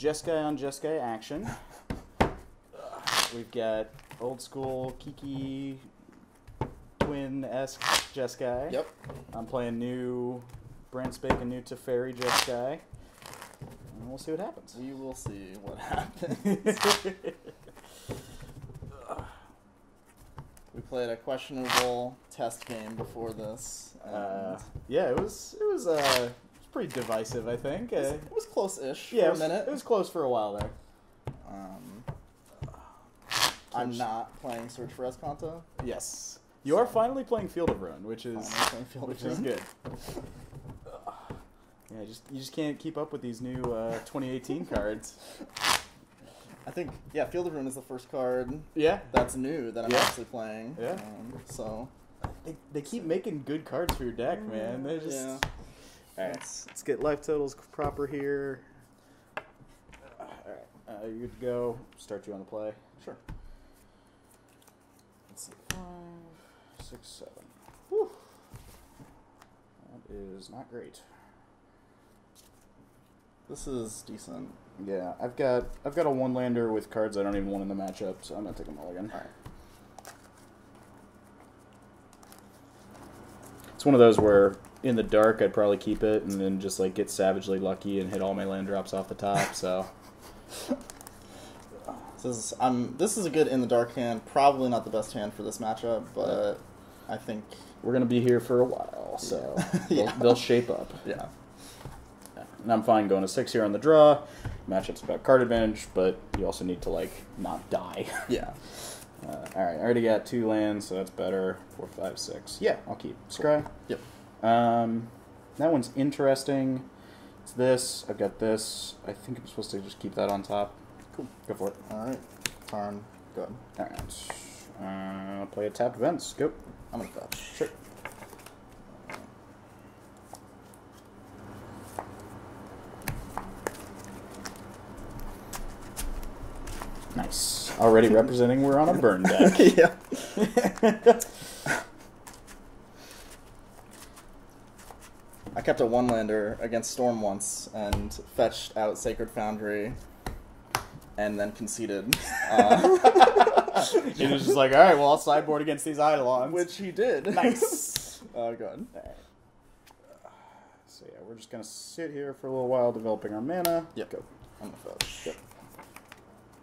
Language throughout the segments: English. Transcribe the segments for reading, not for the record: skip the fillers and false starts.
Jeskai on Jeskai action. We've got old school Kiki twin-esque Jeskai. Yep. I'm playing new, brand spanking new Teferi Jeskai. And we'll see what happens. We will see what happens. We played a questionable test game before this. Yeah, it was pretty divisive, I think. It was close-ish Yeah, for a minute. It was close for a while there. I'm not playing Search for Escanta. Yes. You are finally playing Field of Ruin, which is good. Yeah, you just can't keep up with these new 2018 cards. I think, yeah, Field of Ruin is the first card that's new that I'm actually playing. Yeah. So they keep making good cards for your deck, man. They just... Yeah. Alright, let's get life totals proper here. Alright, you're good to go. Start you on the play. Sure. Let's see. 5, 6, 7. Whew. That is not great. This is decent. Yeah, I've got a one-lander with cards I don't even want in the matchup, so I'm gonna take a mulligan. Alright. It's one of those where in the dark I'd probably keep it and then just like get savagely lucky and hit all my land drops off the top. So this is a good in the dark hand. Probably not the best hand for this matchup, but I think we're gonna be here for a while, so they'll shape up. Yeah. And I'm fine going to 6 here on the draw. Matchup's about card advantage, but you also need to like not die. Yeah. All right, I already got 2 lands, so that's better. 4, 5, 6. Yeah, I'll keep. Scry. Yep. That one's interesting. It's this. I've got this. I think I'm supposed to just keep that on top. Cool. Go for it. All right. Turn. Good. All right. I'll play a tapped events. Go. I'm gonna fetch. Sure. Nice. Already representing we're on a burn deck. Yeah. I kept a one-lander against Storm once and fetched out Sacred Foundry and then conceded. He was just like, alright, well, I'll sideboard against these Eidolons. Which he did. Nice. Good. So yeah, we're just going to sit here for a little while developing our mana. Yep. Go. I'm gonna fetch. Yep.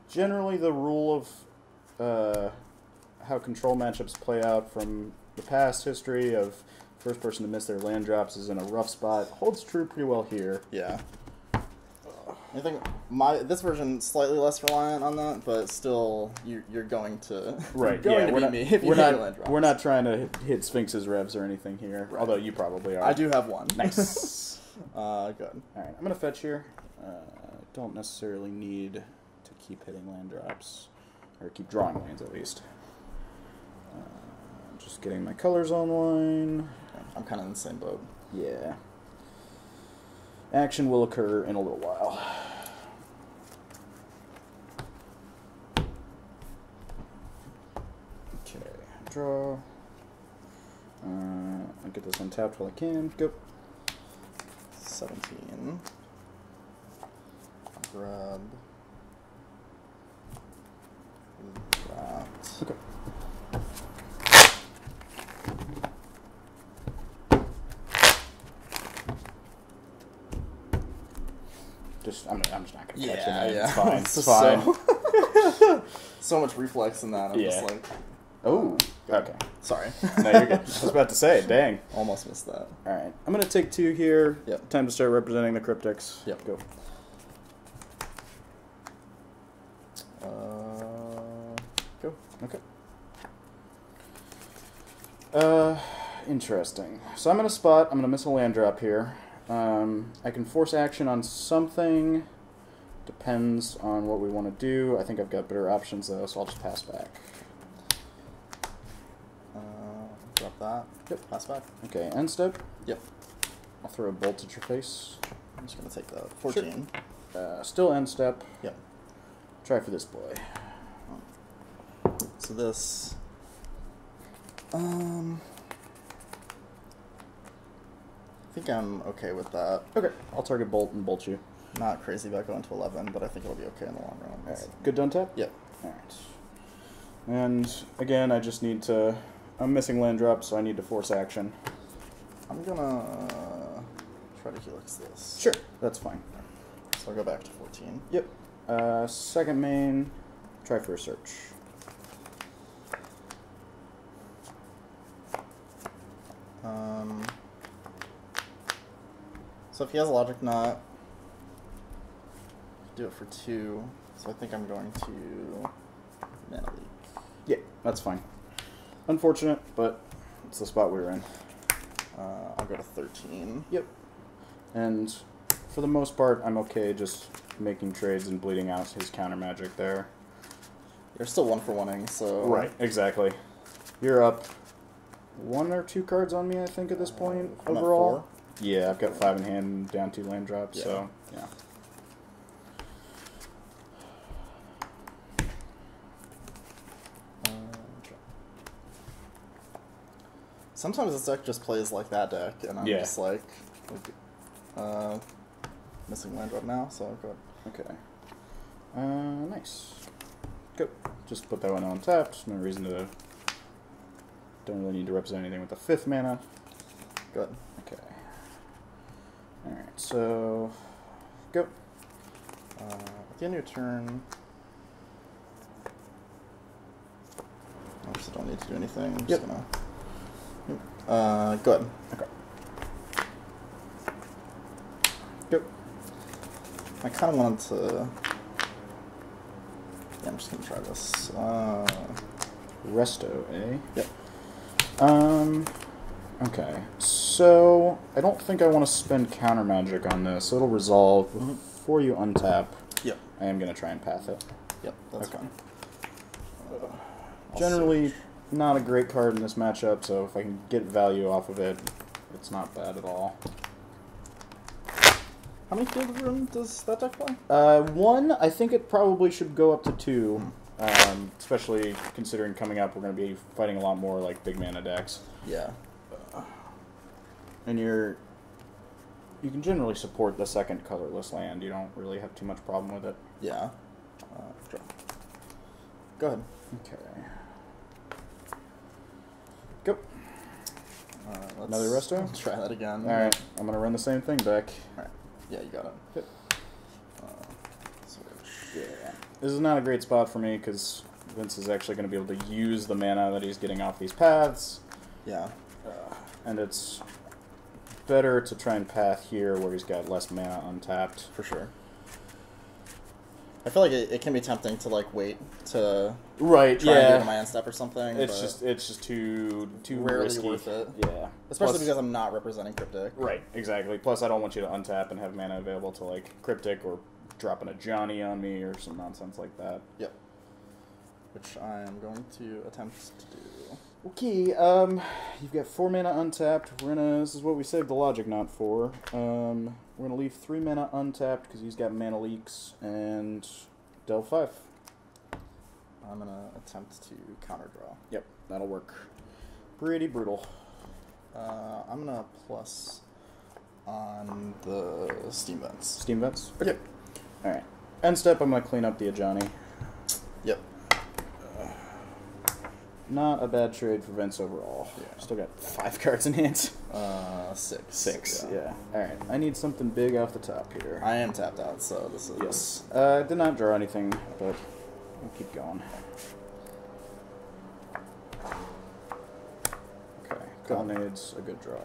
Generally, the rule of how control matchups play out from the past history of first person to miss their land drops is in a rough spot holds true pretty well here. Yeah. I think this version slightly less reliant on that, but still, you're going to right. Going to beat me if you hit your land drops. We're not trying to hit Sphinx's revs or anything here, right. Although you probably are. I do have one. Nice. Good. All right, I'm gonna fetch here. Don't necessarily need to keep hitting land drops, or keep drawing lands at least. Just getting my colors online. I'm kind of in the same boat. Yeah. Action will occur in a little while. Okay, draw. I'll get this untapped while I can. Go. 17. I'll grab that. Okay. I'm just not gonna catch it. Yeah. It's fine. It's fine. So much reflex in that. I'm just like, oh, okay. Sorry. No, you're good. I was about to say, dang. Almost missed that. All right, I'm gonna take 2 here. Yep. Time to start representing the cryptics. Yep. Go. Go. Okay. Interesting. So I'm gonna spot. I'm gonna miss a land drop here. I can force action on something. Depends on what we want to do. I think I've got better options though, so I'll just pass back. Drop that. Yep. Pass back. Okay, end step. Yep. I'll throw a bolt at your face. I'm just gonna take the 14. Sure. Still end step. Yep. Try for this boy. So this. I think I'm okay with that. Okay, I'll target bolt and bolt you. not crazy about going to 11, but I think it'll be okay in the long run. Alright, good to untap? Yep. Alright. And again, I just need to... I'm missing land drop, so I need to force action. I'm gonna try to helix this. Sure, that's fine. So I'll go back to 14. Yep. Second main, try for a search. So if he has a logic knot, do it for 2. So I think I'm going to mana leak. Yeah, that's fine. Unfortunate, but it's the spot we were in. I'll go to 13. Yep. And for the most part, I'm okay just making trades and bleeding out his counter magic there. You're still 1 for 1-ing, so... Right, exactly. You're up 1 or 2 cards on me, I think, at this point, I'm overall. at 4. Yeah, I've got 5 in hand, down 2 land drops, Yeah. so, yeah. Sometimes this deck just plays like that deck, and I'm just like missing land drop now, so go ahead. Okay. Nice. Good. Just put that one on tapped. No reason to... Don't really need to represent anything with the 5th mana. Good. Okay. Alright, so... Go. At the end of your turn... I just don't need to do anything. I'm just gonna... go ahead. Okay. Go. I kind of wanted to... Yeah, I'm just gonna try this. Resto, eh? Yep. Okay. So, I don't think I want to spend counter magic on this. It'll resolve before you untap. Yep. I am going to try and path it. Yep, that's fine. Generally, not a great card in this matchup, so if I can get value off of it, it's not bad at all. How many field of room does that deck play? 1, I think it probably should go up to 2. Especially considering coming up we're going to be fighting a lot more like big mana decks. Yeah. And you can generally support the second colorless land. You don't really have too much problem with it. Yeah. Draw. Go ahead. Okay. Go. Let's Another resto? Try that again. Alright, I'm going to run the same thing back. Alright. Yeah, you got it. Yep. Search. Yeah. This is not a great spot for me because Vince is actually going to be able to use the mana that he's getting off these paths. Yeah. And it's better to try and path here where he's got less mana untapped. For sure. I feel like it can be tempting to like wait to try and do it on my end step or something. It's just too rarely risky. worth it. Yeah. Especially because I'm not representing Cryptic. Right, exactly. Plus I don't want you to untap and have mana available to like Cryptic or dropping a Johnny on me or some nonsense like that. Yep. Which I am going to attempt to do. Okay, you've got 4 mana untapped. This is what we saved the logic knot for. We're gonna leave 3 mana untapped because he's got mana leaks and delve 5. I'm gonna attempt to counter draw. Yep, that'll work. Pretty brutal. I'm gonna plus on the steam vents. Steam vents? Okay. Yep. Alright. End step, I'm gonna clean up the Ajani. Yep. Not a bad trade for Vince overall. Yeah. Still got 5 cards in hand. 6. 6, yeah. Alright, I need something big off the top here. I am tapped out, so this is... Yes. Did not draw anything, but we'll keep going. Okay, Colonnade's a good draw.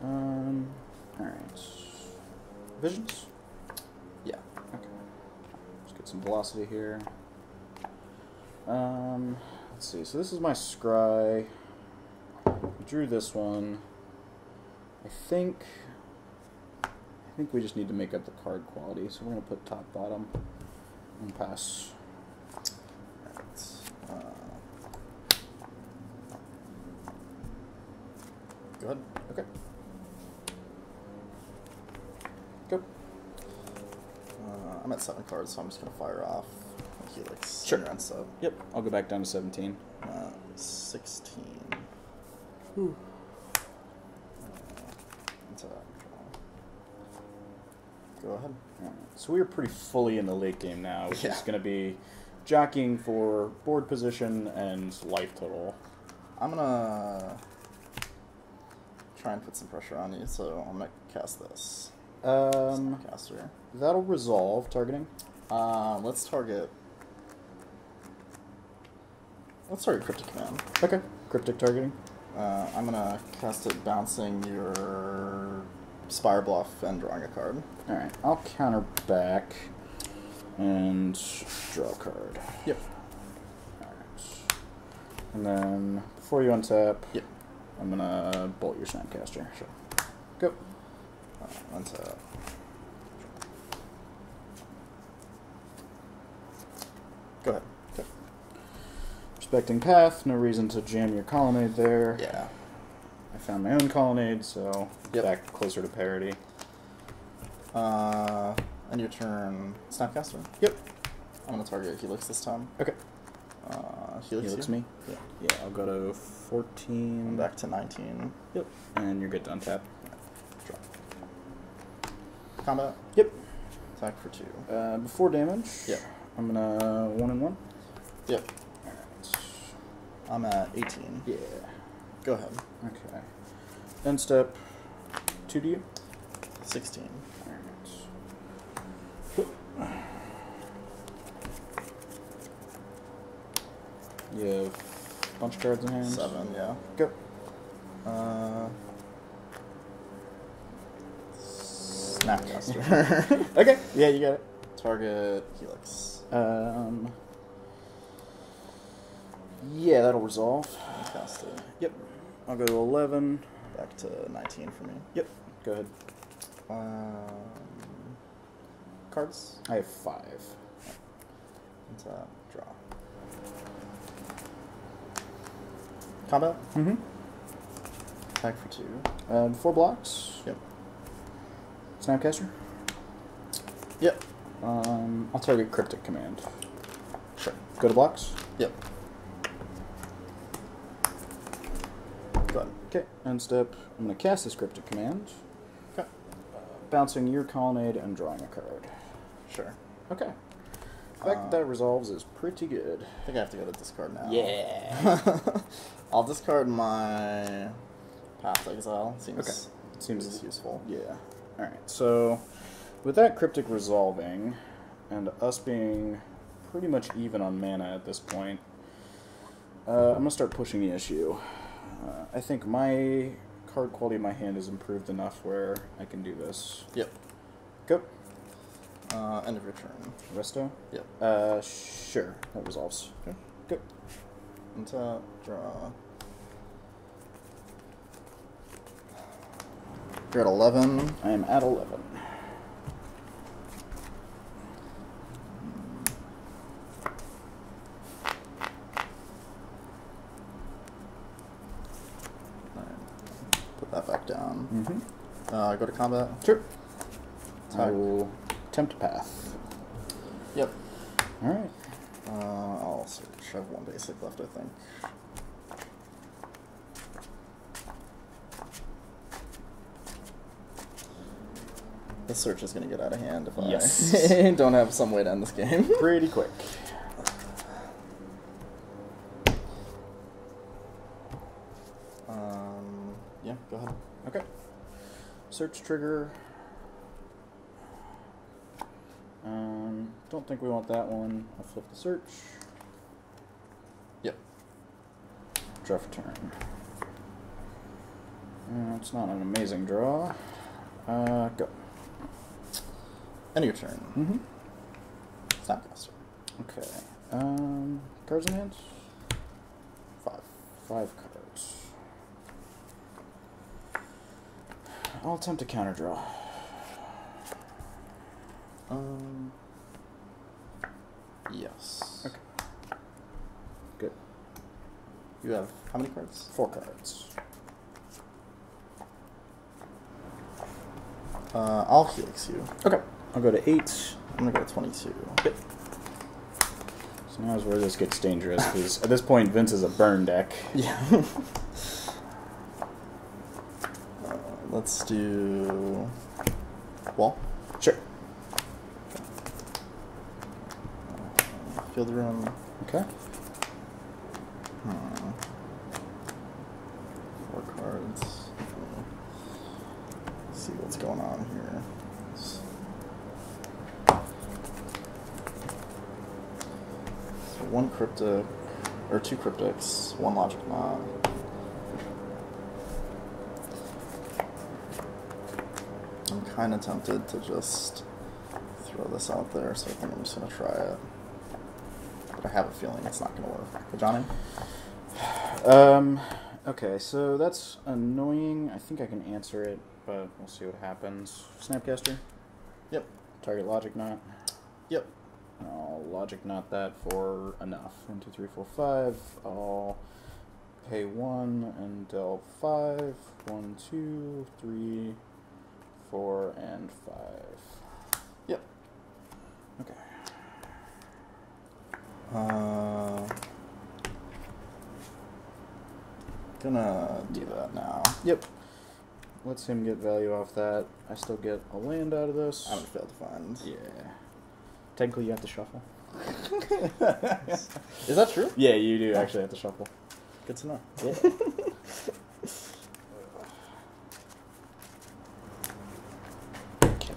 Alright. Visions? Yeah. Okay. Let's get some velocity here. Let's see. So this is my scry. I drew this one. I think we just need to make up the card quality. So we're gonna put top bottom and pass. Alright. Go ahead. Okay. Go. I'm at 7 cards, so I'm just gonna fire off my helix. Sure. And so. Yep. I'll go back down to 17. 16. Into that. Go ahead. Alright, so we're pretty fully in the late game now, which Yeah. is going to be jockeying for board position and life total. I'm gonna try and put some pressure on you, so I'm gonna cast this. Caster. That'll resolve targeting. Let's target Cryptic Command. Okay, cryptic targeting. I'm gonna cast it bouncing your Spire Bluff and drawing a card. Alright, I'll counter back and draw a card. Yep. Alright. And then, before you untap, Yep. I'm gonna bolt your Snapcaster. Sure. Go. Untap. Go ahead. Okay. Respecting path, no reason to jam your colonnade there. Yeah. I found my own colonnade, so Yep. back closer to parity. And your turn, Snapcaster. Yep. I'm gonna target Helix this time. Okay. Helix You me? Yeah. Yeah, I'll go to 14. I'm back to 19. Yep. And you're good to untap. Drop. Combat. Yep. Attack for 2. Before damage, Yep. I'm gonna 1 and 1. Yep. Alright. I'm at 18. Yeah. Go ahead. Okay. Then step 2 to you. 16. Alright. You have a bunch of cards in hand. 7, yeah. Go. Snapcaster. Okay. Yeah, you got it. Target Helix. Yeah, that'll resolve. Cast it. Yep. I'll go to 11. Back to 19 for me. Yep. Go ahead. Cards. I have 5. And, draw. Combat. Mm-hmm. Attack for 2. 4 blocks. Yep. Snapcaster. Yep. I'll target Cryptic Command. Sure. Go to blocks. Yep. Go ahead. Okay. End step. I'm going to cast this Cryptic Command. Okay. Bouncing your colonnade and drawing a card. Sure. Okay. The fact that resolves is pretty good. I think I have to go to discard now. Yeah. I'll discard my Path Exile. Seems Okay. Seems useful. Yeah. Alright, so with that Cryptic resolving, and us being pretty much even on mana at this point, I'm going to start pushing the issue. I think my card quality in my hand is improved enough where I can do this. Yep. Go. End of your turn. Resto? Yep. Sure. That resolves. Okay. Go. Untap, draw. You're at 11. I am at 11. Put that back down. Mm-hmm. Go to combat. Sure. I Attack. will attempt path. Yep. Alright. I'll search. I have 1 basic left, I think. This search is going to get out of hand if Yes. I don't have some way to end this game. Pretty quick. Yeah, go ahead. Okay. Search trigger. Don't think we want that one. I'll flip the search. Yep. Draw for turn. It's not an amazing draw. Go. End of your turn. Mm-hmm. Snapcaster. Okay. Cards in hand? 5. 5 cards. I'll attempt to counter draw. Yes. Okay. Good. You have how many cards? 4 cards. I'll Helix you. Okay. I'll go to 8. I'm gonna go to 22. Yep. So now is where this gets dangerous, because at this point Vince is a burn deck. Yeah. Let's do wall. Sure. Field room. Okay. 4 cards. Let's see what's going on here. So 1 cryptic, or 2 cryptics, 1 logic knot. I'm kind of tempted to just throw this out there, so I think I'm just going to try it. But I have a feeling it's not going to work. But Johnny? Okay, so that's annoying. I think I can answer it, but we'll see what happens. Snapcaster? Yep. Target logic knot? Yep. I'll logic knot that for enough. 1, 2, 3, 4, 5. I'll pay 1 and delve 5. 1, 2, 3, 4, and 5. Yep. Okay. Gonna do that now. Yep. Lets him get value off that. I still get a land out of this. I would fail to find. Yeah. Technically, you have to shuffle. Is that true? Yeah, you do actually have to shuffle. Good to know. Yeah. Okay.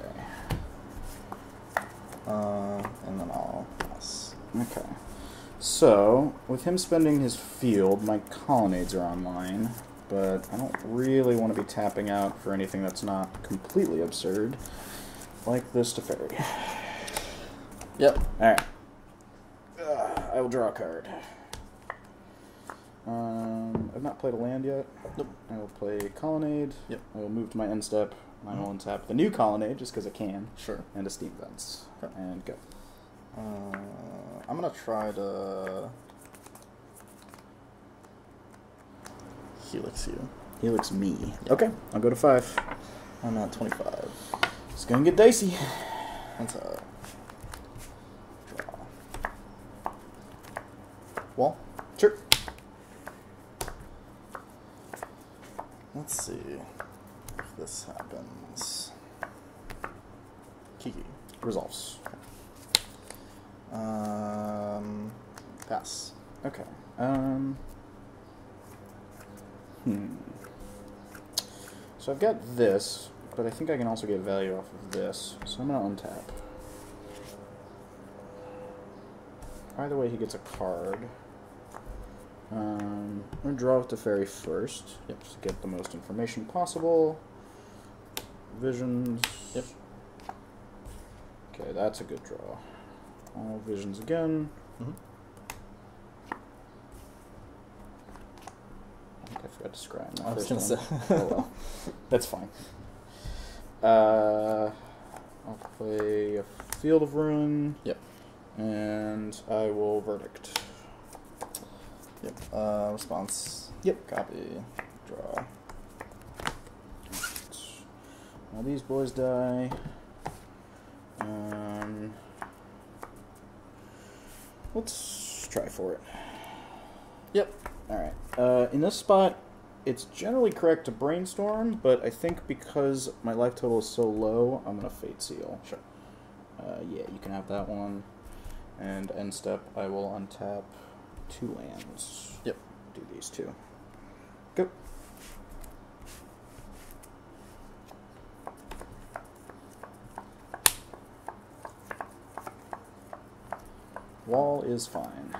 And then I'll pass. Okay. So, with him spending his field, my colonnades are online, but I don't really want to be tapping out for anything that's not completely absurd, like this Teferi. Yep. Alright. I will draw a card. I've not played a land yet. Nope. I will play Colonnade. Yep. I will move to my end step. I will untap the new Colonnade, just because I can. Sure. And a Steam Vents. Okay. And go. I'm gonna try to Helix you. Helix me. Yeah. Okay, I'll go to 5. I'm at 25. It's gonna get dicey. That's a draw. Wall? Sure. Let's see if this happens. Kiki. Resolves. Pass. Okay. So I've got this, but I think I can also get value off of this. So I'm gonna untap. Either way, he gets a card. I'm gonna draw with Teferi first. Yep. Just to get the most information possible. Visions. Yep. Okay, that's a good draw. All visions again. Mm-hmm. I think I forgot to scry I on was that gonna first say. one. Oh well. That's fine. I'll play a Field of Ruin. Yep. And I will Verdict. Yep. Response. Yep. Copy. Draw. Now these boys die. Let's try for it. Yep. Alright. In this spot, it's generally correct to brainstorm, but I think because my life total is so low, I'm going to Fate Seal. Sure. Yeah, you can have that one. And end step, I will untap 2 lands. Yep. Do these 2. Go. Wall is fine.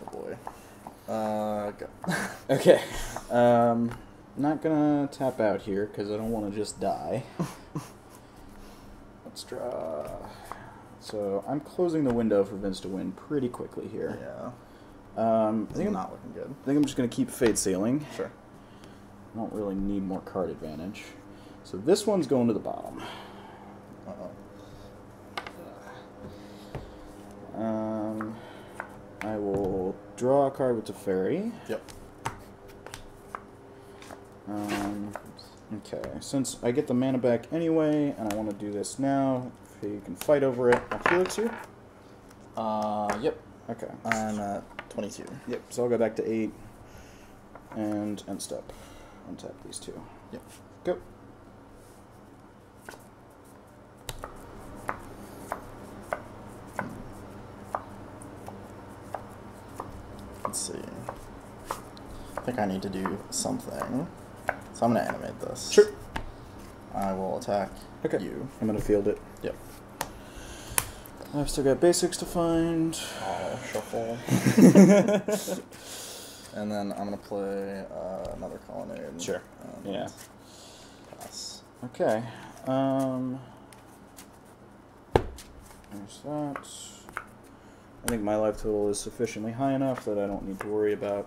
Oh boy. Go. Okay. Not gonna tap out here because I don't want to just die. Let's draw. So I'm closing the window for Vince to win pretty quickly here. Yeah. I This think is not looking good. I think I'm just gonna keep Fate Sealing. Sure. I don't really need more card advantage. So this one's going to the bottom. Uh-oh. I will draw a card with Teferi. Yep. Okay, since I get the mana back anyway, and I want to do this now, if you can fight over it, I'll Helix you. Yep. Okay. I'm at 22. Yep, so I'll go back to 8, and end step. untap these two. Yep. Go. Let's see. I think I need to do something. So I'm going to animate this. Sure. I will attack you. I'm going to field it. Yep. I've still got basics to find. I'll shuffle. And then I'm going to play another colonnade. Sure. Yeah. Pass. Okay. There's that. I think my life total is sufficiently high enough that I don't need to worry about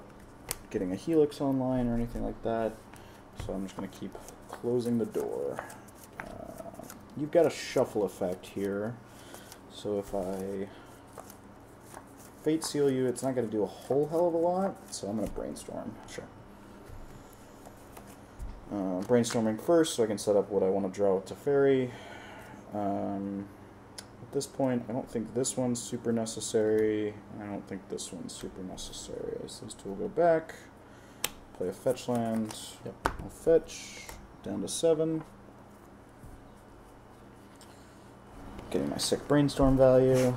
getting a helix online or anything like that. So I'm just going to keep closing the door. You've got a shuffle effect here. So if I Fate Seal you, it's not going to do a whole hell of a lot. So I'm going to Brainstorm. Sure. Brainstorming first so I can set up what I want to draw with Teferi. At this point, I don't think this one's super necessary. I don't think this one's super necessary. So these two will go back. Play a fetch land. Yep. I'll fetch down to 7. Getting my sick brainstorm value.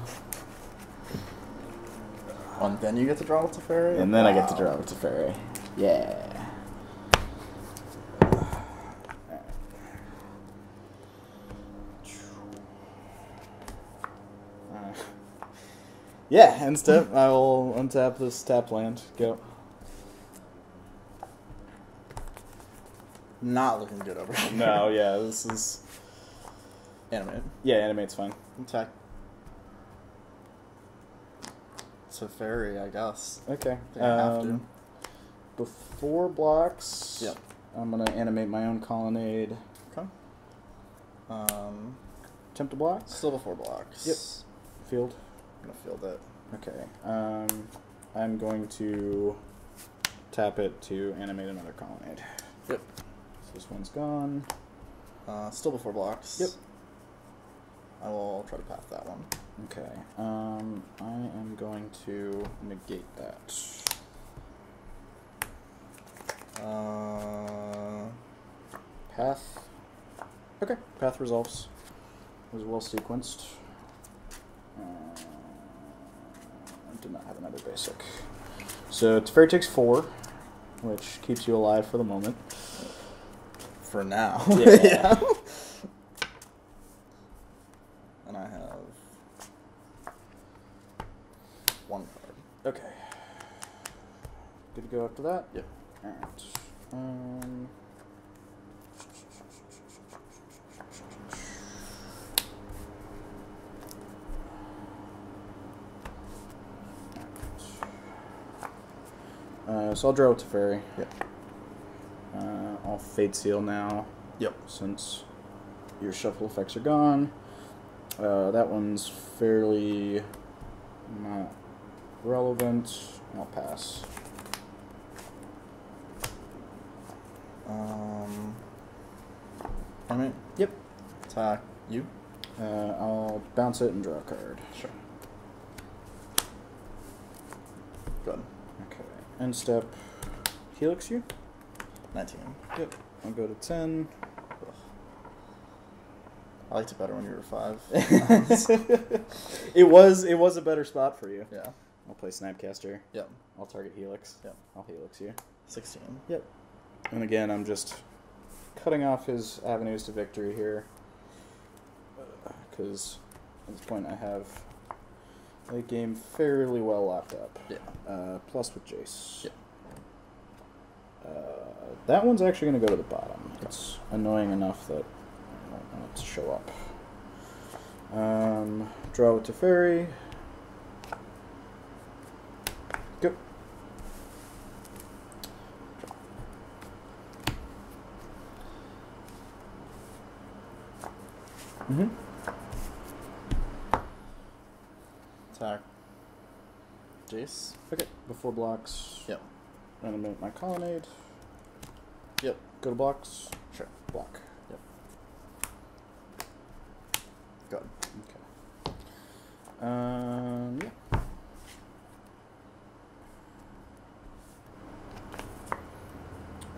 And then you get to draw with Teferi? And then I get to draw with Teferi. Yeah. Yeah, end step. I will untap this tap land. Go. Not looking good over here. No, yeah, this is... Animate. Yeah, animate's fine. Attack. Teferi, I guess. Okay. I have to. Before blocks, Yep. I'm going to animate my own colonnade. Okay. Attempt to block? Still before blocks. Yep. Field. I'm going to field it. Okay. I'm going to tap it to animate another colonnade. Yep. So this one's gone. Still before blocks. Yep. I will try to path that one. Okay. I am going to negate that. Path. Okay. Path resolves. It was well sequenced. I did not have another basic. So Teferi takes 4, which keeps you alive for the moment. For now. Yeah. And I have 1 card. Okay. Good to go after that? Yep. Alright. So I'll draw with Teferi. Yep. I'll Fate Seal now. Yep. Since your shuffle effects are gone. That one's fairly not relevant. I'll pass. Animate. Yep. Attack you. I'll bounce it and draw a card. Sure. Good. Okay. End step. Helix you? 19. Yep. I'll go to 10. I liked it better when you were 5. It was a better spot for you. Yeah. I'll play Snapcaster. Yep. I'll target Helix. Yep. I'll Helix you. 16. Yep. And again, I'm just cutting off his avenues to victory here. Because at this point I have late game fairly well locked up. Yeah. Plus with Jace. Yep. That one's actually going to go to the bottom. It's annoying enough that I don't want it to show up. Draw with Teferi. Go. Mm-hmm. Attack. Jace. Okay. Before blocks. Yep. Animate my colonnade. Yep. Go to blocks. Sure. Block. Yep. Good. Okay.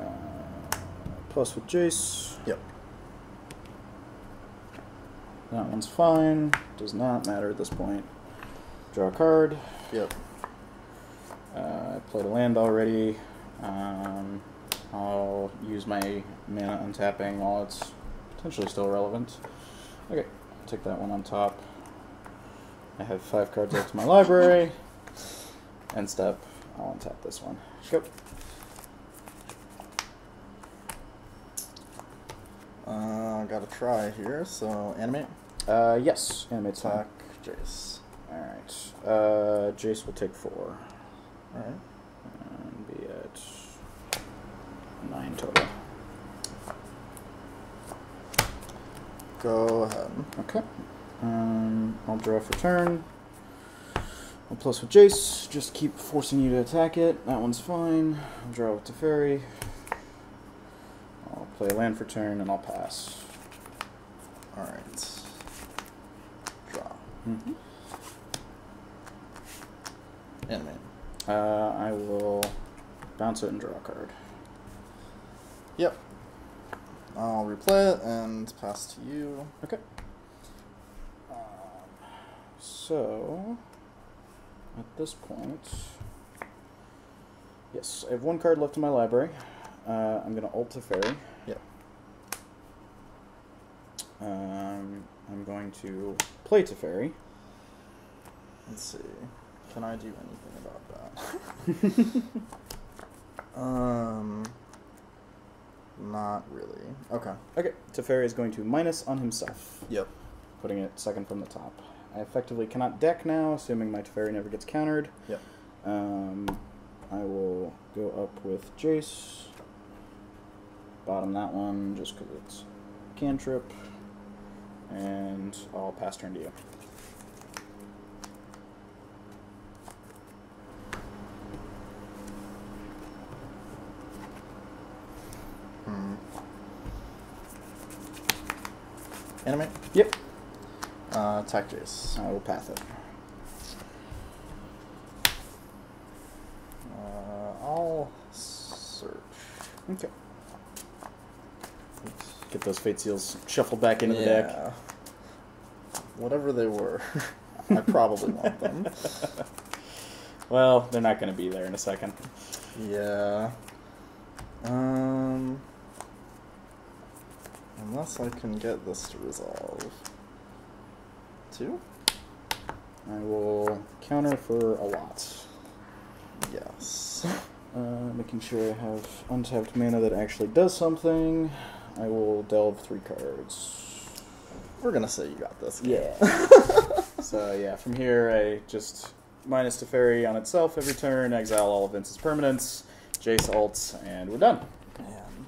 Yeah. plus with Jace. Yep. That one's fine. Does not matter at this point. Draw a card. Yep. I played a land already. I'll use my mana untapping while it's potentially still relevant. Okay, I'll take that one on top. I have 5 cards left to my library. End step, I'll untap this one. Go. Got a try here, so animate. Yes, animate Attack Jace. Alright, Jace will take 4. Alright. And be at 9 total. Go ahead. Okay. I'll draw for turn. I'll plus with Jace. Just keep forcing you to attack it. That one's fine. I'll draw with Teferi. I'll play a land for turn and I'll pass. Alright. Draw. Mm-hmm. Animate. I will bounce it and draw a card. Yep. I'll replay it and pass to you. Okay. So, at this point, yes, I have 1 card left in my library. I'm going to ult Teferi. Yep. I'm going to play Teferi. Let's see. Can I do anything about that? Not really. Okay. Okay, Teferi is going to minus on himself. Yep. Putting it second from the top. I effectively cannot deck now, assuming my Teferi never gets countered. Yep. I will go up with Jace. Bottom that one, just because it's cantrip. And I'll pass turn to you. Animate? Yep. Attack Jace. I will path it. I'll search. Okay. Get those fate seals shuffled back into the deck. Whatever they were, I probably want them. Well, they're not going to be there in a second. Yeah. Unless I can get this to resolve. 2? I will counter for a lot. Yes. Making sure I have untapped mana that actually does something. I will delve 3 cards. We're gonna say you got this. Yeah. So yeah, from here I just minus Teferi on itself every turn, exile all of Vince's permanents, Jace ults, and we're done. Man.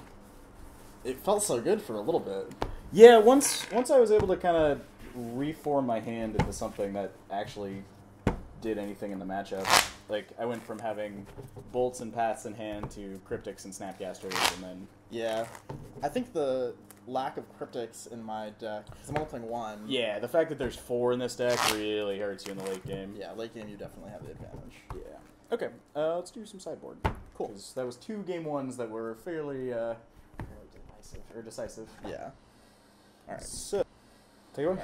It felt so good for a little bit. Yeah, once I was able to kind of reform my hand into something that actually did anything in the matchup. Like, I went from having bolts and paths in hand to cryptics and snapcasters, and then... Yeah. I think the lack of cryptics in my deck, because I'm only playing 1. Yeah, the fact that there's 4 in this deck really hurts you in the late game. Yeah, late game you definitely have the advantage. Yeah. Okay, let's do some sideboard. Cool. 'Cause that was 2 game 1s that were fairly decisive. Yeah. Alright. So, take it away.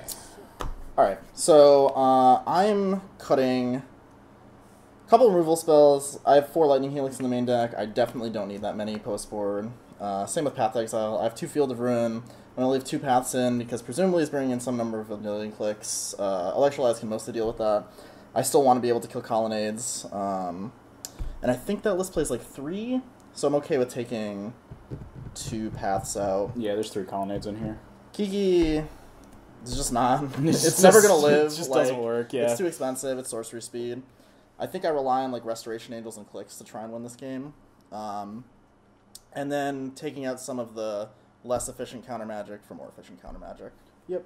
Alright, so I'm cutting a couple removal spells. I have 4 Lightning Helix in the main deck. I definitely don't need that many post-board. Same with Path Exile. I have 2 Field of Ruin. I'm going to leave 2 Paths in because presumably it's bringing in some number of ability clicks. Electrolytes can mostly deal with that. I still want to be able to kill Colonnades. And I think that list plays like 3, so I'm okay with taking 2 Paths out. Yeah, there's 3 Colonnades in here. Kiki... It's just not. It's just, never gonna live. It just doesn't work. Yeah, it's too expensive. It's sorcery speed. I think I rely on like Restoration Angels and Clicks to try and win this game, and then taking out some of the less efficient counter magic for more efficient counter magic. Yep.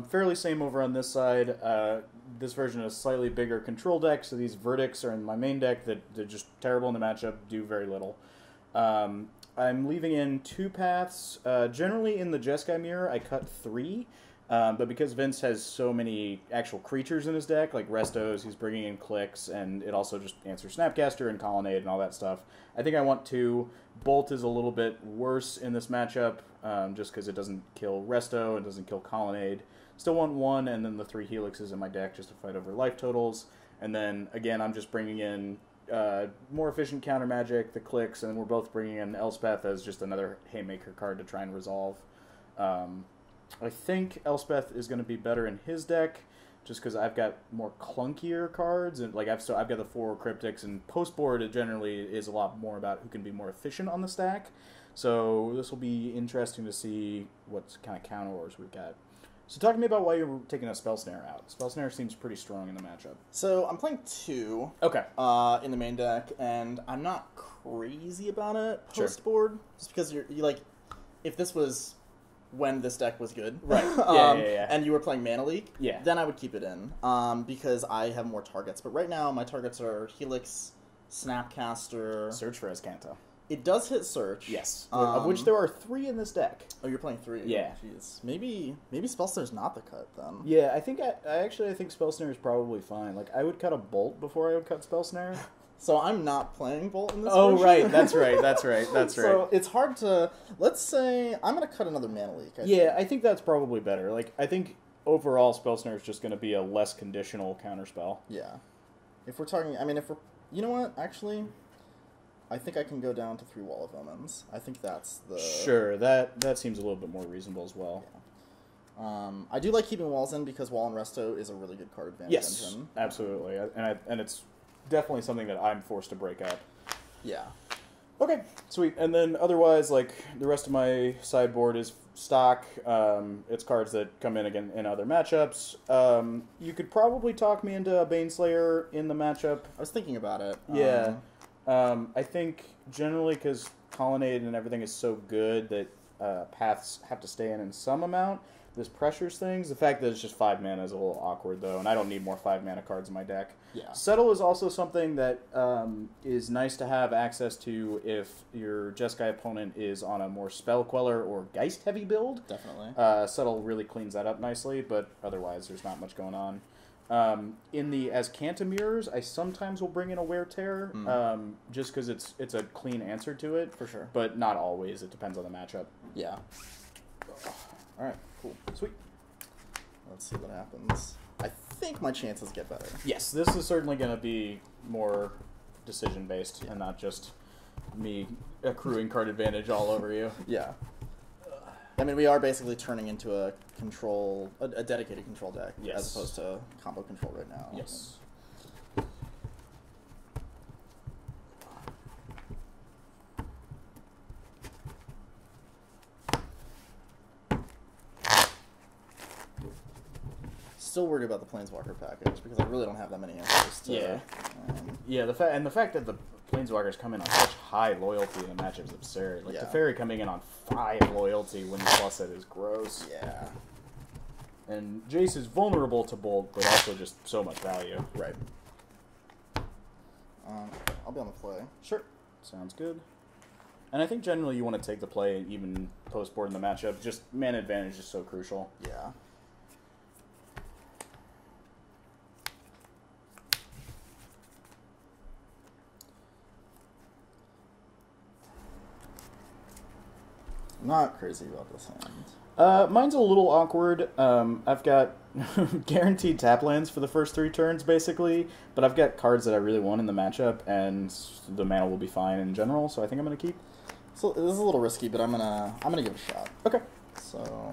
Fairly same over on this side. This version is a slightly bigger control deck, so these verdicts are in my main deck that they're just terrible in the matchup, do very little. I'm leaving in 2 paths. Generally in the Jeskai mirror, I cut 3. But because Vince has so many actual creatures in his deck, like Restos, he's bringing in clicks, and it also just answers Snapcaster and Colonnade and all that stuff. I think I want 2. Bolt is a little bit worse in this matchup, just because it doesn't kill Resto, it doesn't kill Colonnade. Still want 1, and then the 3 Helixes in my deck just to fight over life totals. And then, again, I'm just bringing in more efficient counter magic, the clicks, and we're both bringing in Elspeth as just another Haymaker card to try and resolve. I think Elspeth is going to be better in his deck, just because I've got more clunkier cards, and like I've got the 4 Cryptics, and post board it generally is a lot more about who can be more efficient on the stack. So this will be interesting to see what kind of counter wars we've got. So talk to me about why you're taking a Spell Snare out. Spell Snare seems pretty strong in the matchup. So I'm playing 2. Okay. In the main deck, and I'm not crazy about it Sure. post board, just because you like, if this was when this deck was good, Right. Yeah. and you were playing Mana Leak, Yeah. then I would keep it in, because I have more targets. But right now, my targets are Helix, Snapcaster. Search for Azcanta. It does hit search. Yes. Of which there are 3 in this deck. Oh, you're playing 3. Yeah. Jeez. Maybe Spell Snare's not the cut then. Yeah, I think I think Spell Snare is probably fine. Like, I would cut a Bolt before I would cut Spell Snare. So I'm not playing Bolt in this Oh, version. right. That's right. So it's hard to... Let's say I'm going to cut another Mana Leak. I think that's probably better. Like, I think overall Spell Snare is just going to be a less conditional counterspell. Yeah. If we're talking... I mean, if we're... You know what? Actually, I think I can go down to 3 Wall of Omens. I think that's the... Sure, that seems a little bit more reasonable as well. Yeah. I do like keeping walls in because Wall and Resto is a really good card advantage engine. Absolutely. And it's definitely something that I'm forced to break up. Yeah. Okay, sweet. And then otherwise, like, the rest of my sideboard is stock. It's cards that come in again in other matchups. You could probably talk me into a Baneslayer in the matchup. I was thinking about it. Yeah. I think generally because Colonnade and everything is so good that paths have to stay in some amount. This pressures things. The fact that it's just 5 mana is a little awkward, though, and I don't need more 5 mana cards in my deck. Yeah. Settle is also something that is nice to have access to if your Jeskai opponent is on a more Spell Queller or Geist heavy build. Definitely. Settle really cleans that up nicely, but otherwise there's not much going on. In the Azcanta mirrors, I sometimes will bring in a Wear Tear, just because it's a clean answer to it. For sure. But not always. It depends on the matchup. Yeah. All right. Cool. Sweet. Let's see what happens. I think my chances get better. Yes, this is certainly going to be more decision-based and not just me accruing card advantage all over you. Yeah. I mean, we are basically turning into a dedicated control deck, Yes. as opposed to combo control right now. Yes. Still worried about the Planeswalker package because I really don't have that many answers to. Yeah. Yeah, the fact that the Planeswalkers come in on such high loyalty in the matchup is absurd. Like, Yeah. Teferi coming in on 5 loyalty when you plus it is gross. Yeah. And Jace is vulnerable to Bolt, but also just so much value. Right. I'll be on the play. Sure. Sounds good. And I think generally you want to take the play even post-board in the matchup. Just mana advantage is so crucial. Yeah. Not crazy about this hand. Mine's a little awkward. I've got guaranteed tap lands for the first 3 turns, basically, but I've got cards that I really want in the matchup, and the mana will be fine in general, so I think I'm going to keep. So this is a little risky, but I'm gonna give it a shot. Okay. So,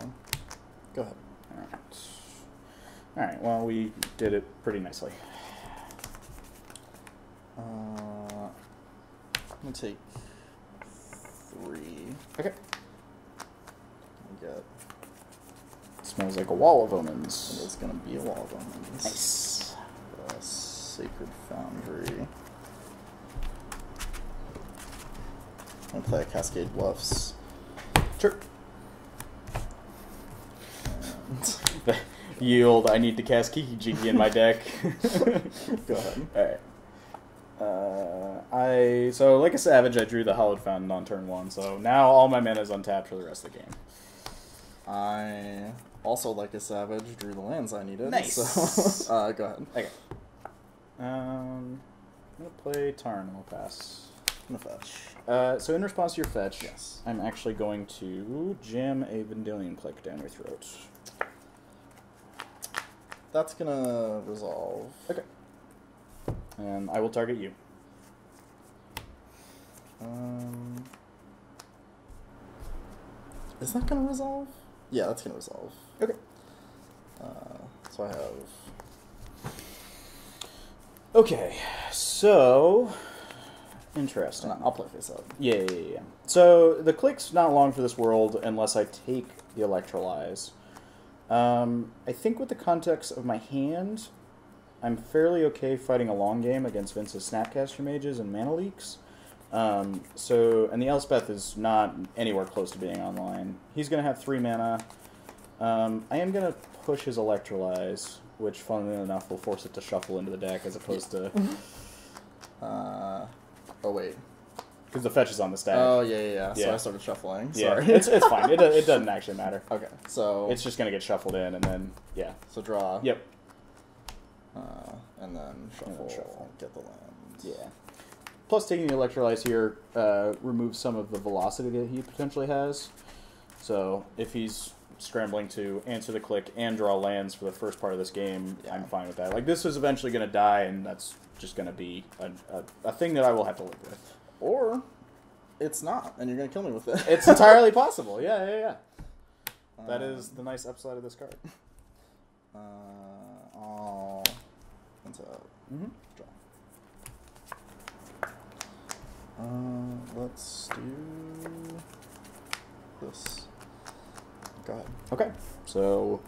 go ahead. Alright, well, we did it pretty nicely. I'm gonna take 3. Okay. I get. Smells like a wall of omens. It's gonna be a wall of omens. Nice. Sacred Foundry. I'm gonna play Cascade Bluffs. Sure. Yield, I need to cast Kiki in my deck. Go ahead. Alright. So like a savage, I drew the Hallowed Fountain on turn 1, so now all my mana is untapped for the rest of the game. I Also, like a savage, drew the lands I needed. Nice. So, go ahead. Okay. I'm gonna play Tarn and we'll pass. I'm gonna fetch. So in response to your fetch, Yes. I'm actually going to jam a Vendilion Click down your throat. That's gonna resolve. Okay. And I will target you. Is that gonna resolve? Yeah, that's gonna resolve. Okay. So I have. Okay, so interesting. I'll play face up. Yeah. So the click's not long for this world unless I take the Electrolyze. I think with the context of my hand, I'm fairly okay fighting a long game against Vince's Snapcaster Mages and Mana Leaks. And the Elspeth is not anywhere close to being online. He's going to have 3 mana. I am going to push his Electrolyze, which, funnily enough, will force it to shuffle into the deck as opposed to... Oh, wait. Because the fetch is on the stack. Oh, yeah. So I started shuffling. Sorry. Yeah, it's fine. It doesn't actually matter. Okay, so... It's just going to get shuffled in, and then, yeah. So draw. Yep. And then shuffle. Get the land. Yeah. Plus, taking the Electrolyze here removes some of the velocity that he potentially has. So, if he's scrambling to answer the click and draw lands for the first part of this game, I'm fine with that. Like, this is eventually going to die, and that's just going to be a thing that I will have to live with. Or it's not, and you're going to kill me with it. It's entirely possible. Yeah. That is the nice upside of this card. I'll... Draw. Let's do this. Go ahead. Okay, so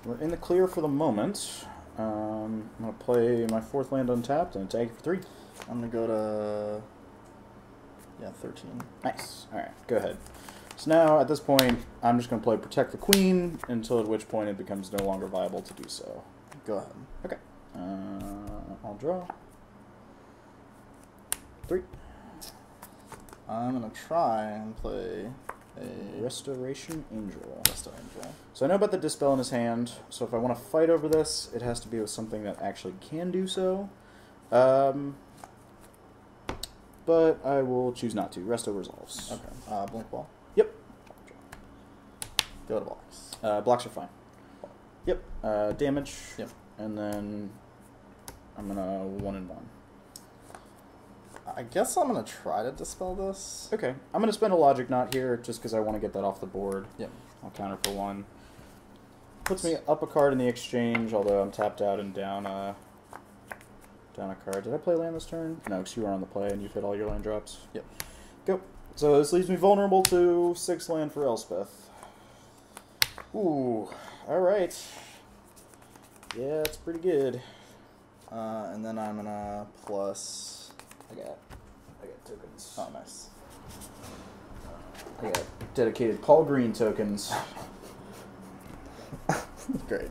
we're in the clear for the moment. I'm going to play my 4th land untapped and attack for 3. I'm going to go to... 13. Nice. Alright, go ahead. So now, at this point, I'm just going to play Protect the Queen, until at which point it becomes no longer viable to do so. Go ahead. Okay. I'll draw. 3. I'm going to try and play a... Restoration Angel. Angel. So I know about the Dispel in his hand, so if I want to fight over this, it has to be with something that actually can do so. But I will choose not to. Resto resolves. Okay. Blink Ball. Yep. Go to blocks. Blocks are fine. Yep. Damage. Yep. And then I'm going to 1 and 1. I guess I'm going to try to dispel this. Okay. I'm going to spend a Logic Knot here just because I want to get that off the board. Yep. I'll counter for 1. Puts me up a card in the exchange, although I'm tapped out and down a card. Did I play land this turn? No, because you were on the play and you've hit all your land drops. Yep. Go. So this leaves me vulnerable to 6 land for Elspeth. Ooh. Alright. Yeah, it's pretty good. And then I'm going to plus... I got tokens. Oh, nice. I got dedicated Paul Green tokens. Great.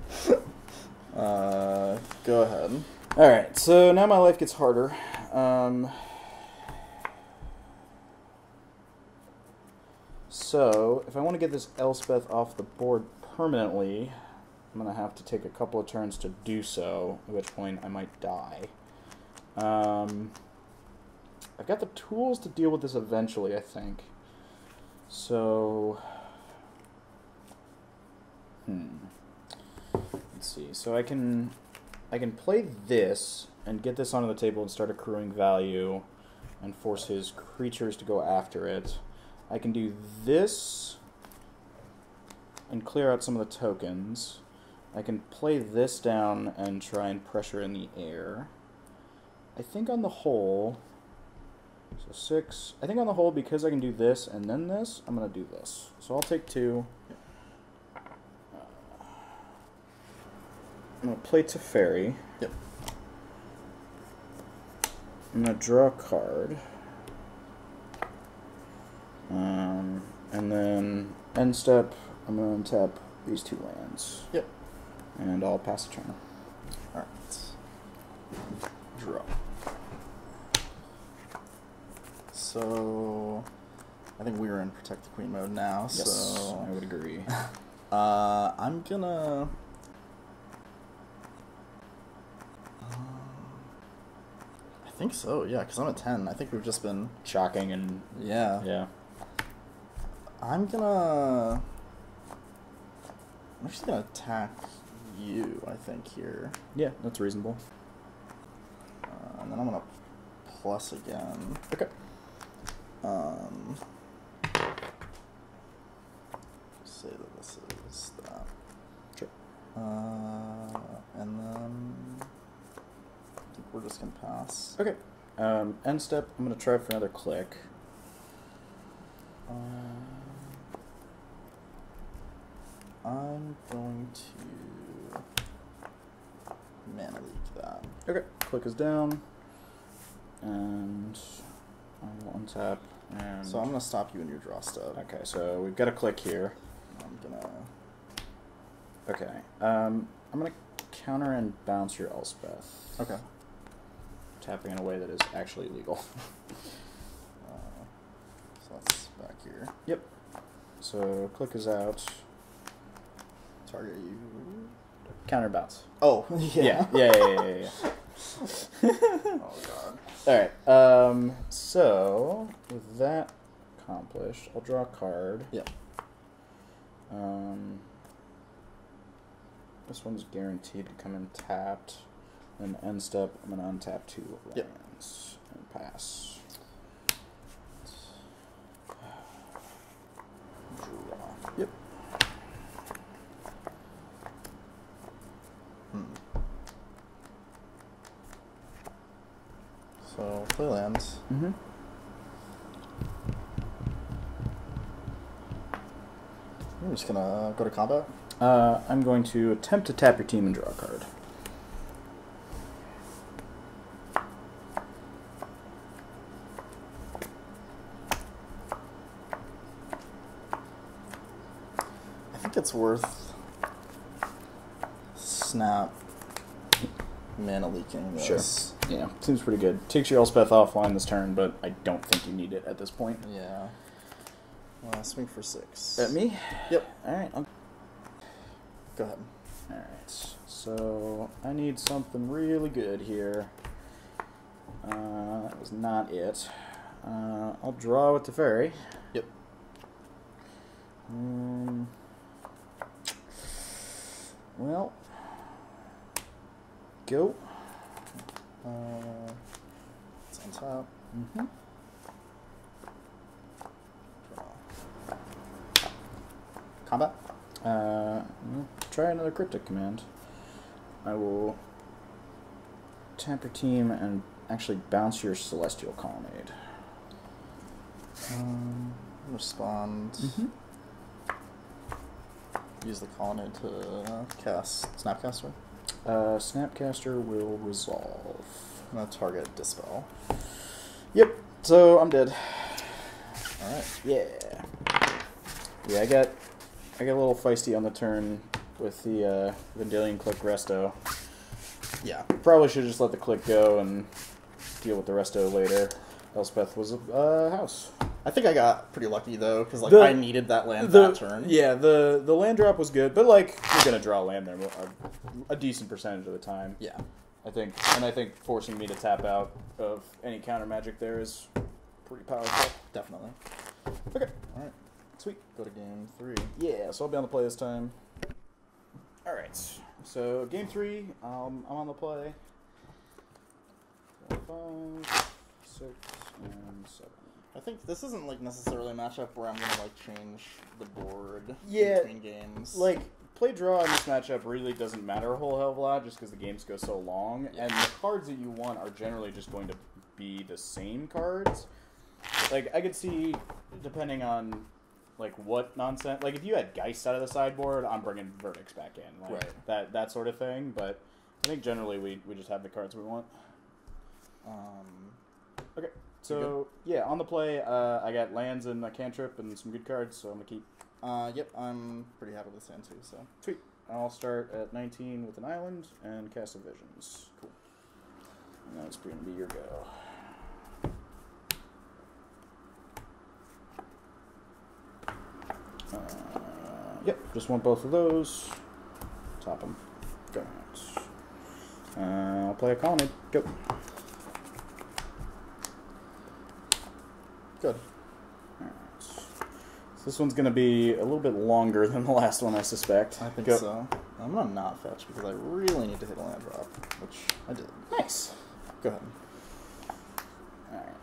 Go ahead. Alright, so now my life gets harder. So, if I want to get this Elspeth off the board permanently, I'm going to have to take a couple of turns to do so, at which point I might die. I've got the tools to deal with this eventually, I think. So... Let's see. So I can play this and get this onto the table and start accruing value and force his creatures to go after it. I can do this and clear out some of the tokens. I can play this down and try and pressure in the air. I think on the whole... So 6. I think on the whole, because I can do this and then this, I'm going to do this. So I'll take 2. I'm going to play Teferi. Yep. I'm going to draw a card. And then end step, I'm going to untap these 2 lands. Yep. And I'll pass the turn. Alright. Draw. So, I think we are in Protect the Queen mode now, Yes, so... I would agree. I'm gonna. I think so, yeah, because I'm at 10. I think we've just been shocking and yeah. I'm actually gonna attack you, I think, here. Yeah, that's reasonable. And then I'm gonna plus again. Okay. Say that this is that. Sure. And then I think we're just gonna pass. Okay. End step. I'm gonna try for another click. I'm going to mana leak that. Okay. Click is down, and I will untap. And So I'm gonna stop you in your draw step. okay. So we've got a click here. I'm gonna. Okay. I'm gonna counter and bounce your Elspeth. Okay. Tapping in a way that is actually legal. So that's back here. Yep. So click is out. Target you. Counter bounce. Oh, Yeah. Yeah. Oh god. All right. So with that accomplished, I'll draw a card. Yep. This one's guaranteed to come in tapped. And end step, I'm gonna untap 2 lands and pass. Draw. Yep. So play lands. Mm-hmm. I'm just gonna go to combat. I'm going to attempt to tap your team and draw a card. I think it's worth snap mana leaking this. Sure. Yeah, seems pretty good. Takes your Elspeth offline this turn, but I don't think you need it at this point. Yeah. Swing for 6. At me? Yep. Alright, Go ahead. Alright, so I need something really good here. That was not it. I'll draw with Teferi. Yep. Well, go. It's on top. Mm-hmm. Combat? Try another cryptic command. I will tap your team and actually bounce your Celestial Colonnade. Respond. Mm-hmm. Use the colonnade to cast Snapcaster. Snapcaster will resolve. I'm gonna target Dispel. Yep, so I'm dead. Alright. Yeah. Yeah, I got a little feisty on the turn with the Vendilion Click Resto. Yeah. Probably should just let the click go and deal with the Resto later. Elspeth was a house. I think I got pretty lucky though, because The- I needed that land that turn. Yeah, the land drop was good, but like you're gonna draw land there a decent percentage of the time. Yeah. I think forcing me to tap out of any counter magic there is pretty powerful. Definitely. Okay. Alright. Sweet. Go to game 3. Yeah, so I'll be on the play this time. Alright, so game 3, I'm on the play. 5, 6, and 7. I think this isn't like necessarily a matchup where I'm gonna like change the board Yeah, between games. Like, play draw in this matchup really doesn't matter a whole hell of a lot just because the games go so long, and the cards that you want are generally just going to be the same cards. Like, I could see, depending on like what nonsense, like if you had Geist out of the sideboard, I'm bringing Verdicts back in, like that sort of thing. But I think generally we just have the cards we want. Okay, so yeah, on the play, I got lands and a cantrip and some good cards, so I'm gonna keep. Yep, I'm pretty happy with this hand too. So Sweet. I'll start at 19 with an island and cast a Visions. Cool. And that's going to be your go. Yep. Just want both of those. Top them. Go. I'll play a colonnade. Go. Good. Alright. So this one's going to be a little bit longer than the last one, I suspect. I think Go. so. I'm going to not fetch because I really need to hit a land drop, which I did. Nice. Go ahead. Alright.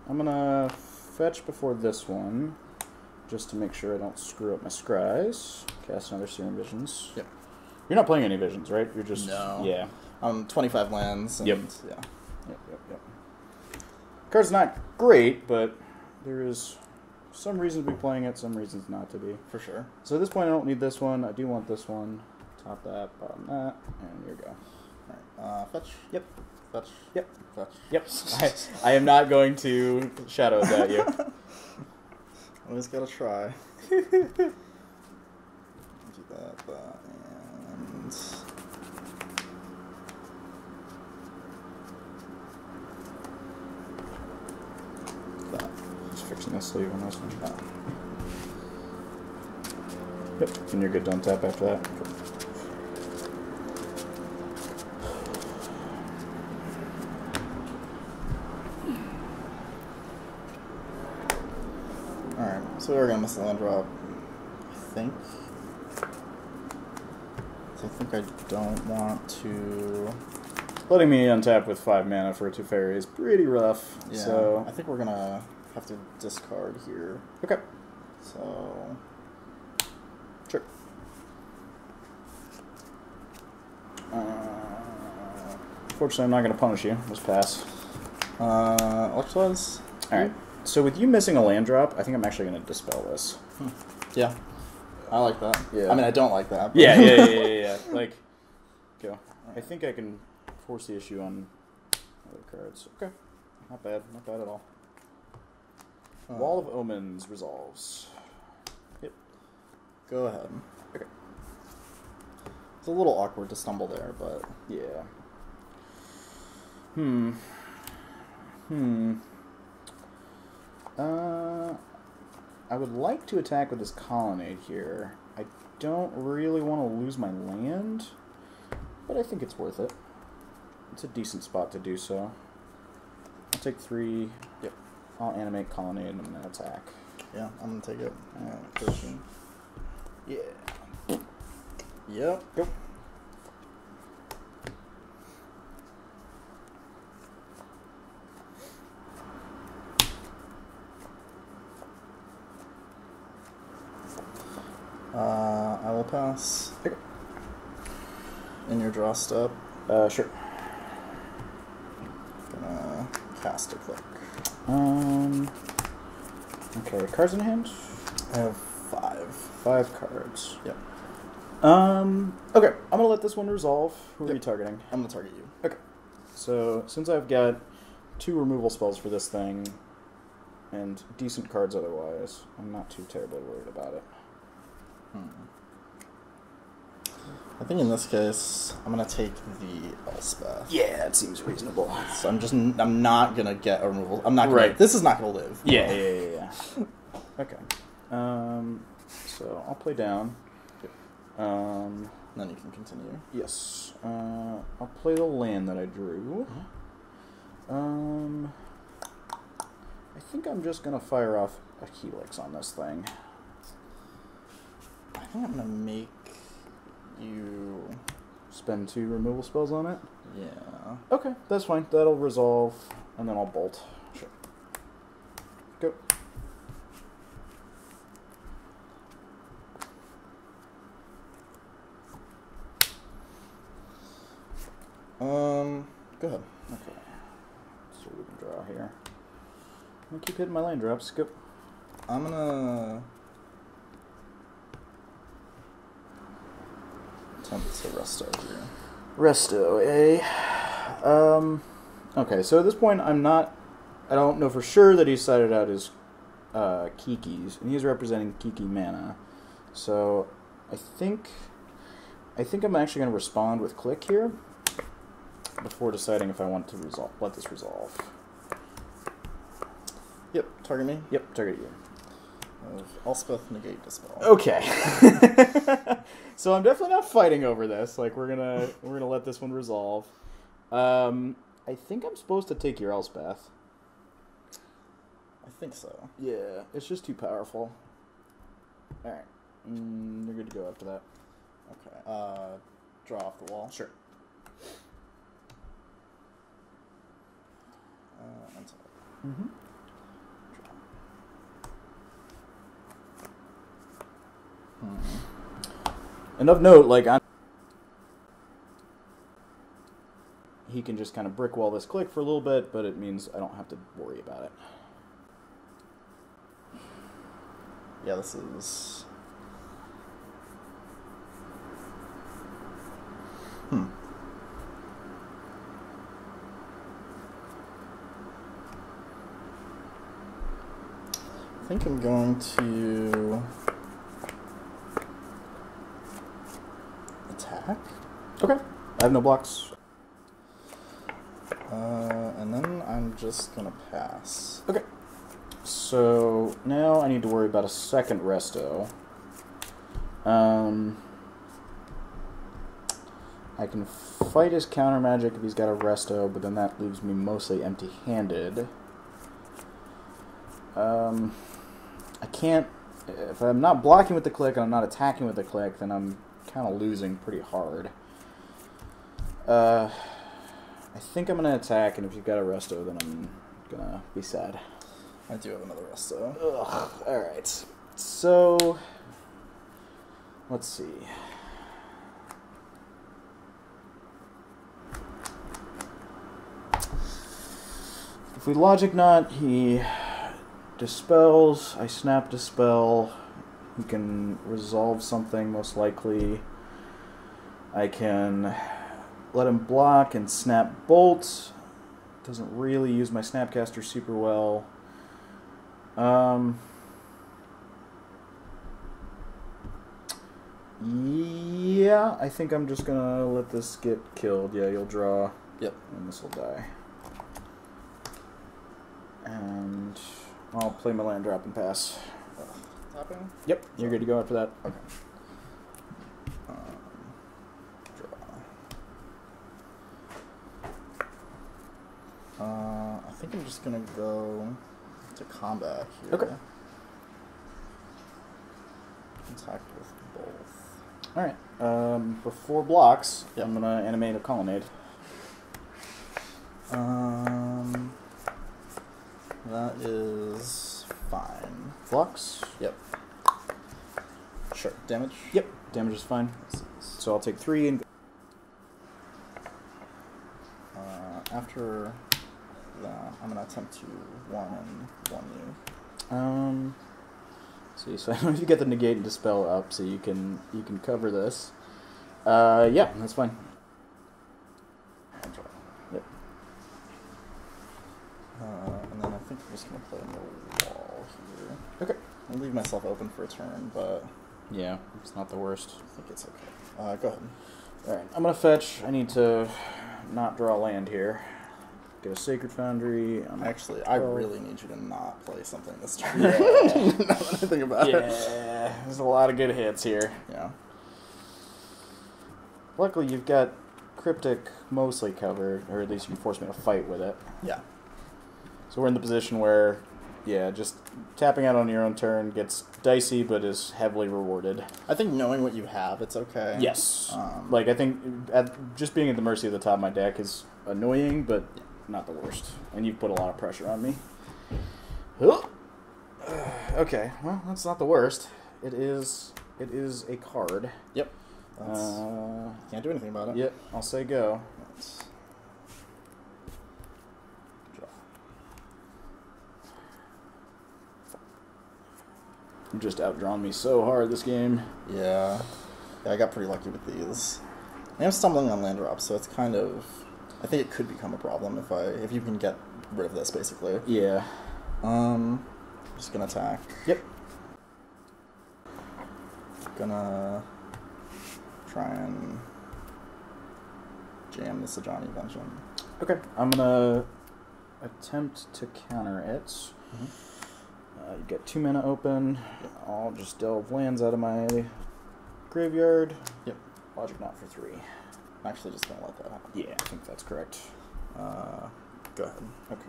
I'm going to fetch before this one, just to make sure I don't screw up my scries. Cast another Searing Visions. Yep. You're not playing any visions, right? You're just... No. Yeah. 25 lands. And, Yep. Yeah. Yep. Card's not great, but there is some reasons to be playing it, some reasons not to be. For sure. So at this point, I don't need this one. I do want this one. Top that, bottom that, and here we go. Alright. Fetch. Yep. Fetch. Yep. Fetch. Yep. I am not going to shadow at you. Always gotta try. Do that, and... that. Just fixing this sleeve on this one. Yep. And you're good to untap after that. Cool. Alright, so we're gonna miss the land drop. I think I don't want to... Letting me untap with 5 mana for a Teferi is pretty rough. Yeah, So I think we're gonna have to discard here. okay. So... Sure. Unfortunately, I'm not going to punish you. Just pass. Electrolyze? Alright. So with you missing a land drop, I think I'm actually going to dispel this. Yeah. I like that. Yeah. I mean, I don't like that. But Yeah. Like, go. I think I can force the issue on other cards. Okay. Not bad. Not bad at all. Wall of Omens resolves. Yep. Go ahead. Okay. It's a little awkward to stumble there, but... Yeah. I would like to attack with this colonnade here. I don't really want to lose my land, but I think it's worth it. It's a decent spot to do so. I'll take 3. Yep. I'll animate colonnade and I'm going to attack. Yeah, I'm going to take it. Yeah. Yep. Go. I will pass. Okay. In your draw step. Sure. Gonna cast a click. Okay, cards in hand? I have 5. 5 cards. Yep. Okay, I'm gonna let this one resolve. Who are you targeting? I'm gonna target you. Okay. So, since I've got 2 removal spells for this thing, and decent cards otherwise, I'm not too terribly worried about it. I think in this case, I'm gonna take the Elspeth. Yeah, it seems reasonable. So I'm not gonna get a removal. I'm not gonna. Right. This is not gonna live. Yeah. Okay. So I'll play down. Then you can continue. Yes. I'll play the land that I drew. I think I'm just gonna fire off a Helix on this thing. I think I'm gonna make you Spend 2 removal spells on it? Yeah. Okay, that's fine. That'll resolve, and then I'll bolt. Sure. Go. Go ahead. Okay. Let's see what we can draw here. I'm gonna keep hitting my land drops. Go. I'm gonna attempt to resto here. Resto, eh? Okay, so at this point, I don't know for sure that he cited out his Kikis, and he's representing Kiki mana. So I think I'm actually going to respond with click here before deciding if I want to let this resolve. Yep, target me. Yep, target you. of Elspeth negate dispel. Okay. So I'm definitely not fighting over this. Like we're gonna let this one resolve. I think I'm supposed to take your Elspeth. I think so. Yeah, it's just too powerful. All right, you're good to go after that. Okay. Draw off the wall. Sure. Untap. Mm-hmm. And of note, like he can just kind of brick wall this click for a little bit, but it means I don't have to worry about it. Yeah, this is... I think I'm going to attack. Okay. I have no blocks. And then I'm just gonna pass. Okay. So now I need to worry about a second resto. I can fight his counter magic if he's got a resto, but then that leaves me mostly empty-handed. I can't... If I'm not blocking with the click and I'm not attacking with the click, then I'm kind of losing pretty hard. I think I'm going to attack, and if you've got a resto, then I'm going to be sad. I do have another resto. Ugh. Alright. So... let's see. If we logic knot, he dispels, I snap dispel, he can resolve something most likely. I can let him block and snap bolt. Doesn't really use my snapcaster super well. Yeah, I think I'm just gonna let this get killed. Yeah, you'll draw. Yep. And this will die. And I'll play my land drop and pass. Tapping? Yep, you're good to go after that. Okay. Draw. I think I'm just gonna go to combat here. Okay. Attack with both. Alright, before blocks, yep. I'm gonna animate a colonnade. That is fine. Blocks? Yep. Sure. Damage? Yep, damage is fine. So I'll take 3 and... after that, I'm going to attempt to 1 you. See, so I don't know if you get the negate and dispel up, so you can cover this. Yeah, that's fine. Yep. And then I think I'm just going to play on the wall here. Okay. I'll leave myself open for a turn, but... yeah, it's not the worst. I think it's okay. Go ahead. Alright, I'm going to fetch. I need to not draw land here. Get a Sacred Foundry. Actually, I really need you to not play something this turn. Yeah. Now that I think about it. Yeah, there's a lot of good hits here. Yeah. Luckily, you've got Cryptic mostly covered, or at least you can force me to fight with it. Yeah. So we're in the position where, yeah, just tapping out on your own turn gets dicey, but is heavily rewarded. I think knowing what you have, it's okay. Yes. Like, I think just being at the mercy of the top of my deck is annoying, but not the worst. And you've put a lot of pressure on me. Okay, well, that's not the worst. It is a card. Yep. Can't do anything about it. Yep, I'll say go. Let's draw. You just outdrawn me so hard this game. Yeah, I got pretty lucky with these. I am stumbling on land drops, so it's kind of... I think it could become a problem if you can get rid of this, basically. Yeah. Just gonna attack. Yep. Gonna try and jam the Sajani Vengeance. Okay, I'm gonna attempt to counter it. You get 2 mana open. I'll just delve lands out of my graveyard. Yep. Logic not for 3. I'm actually just gonna let that happen. Yeah, I think that's correct. Go ahead. Okay.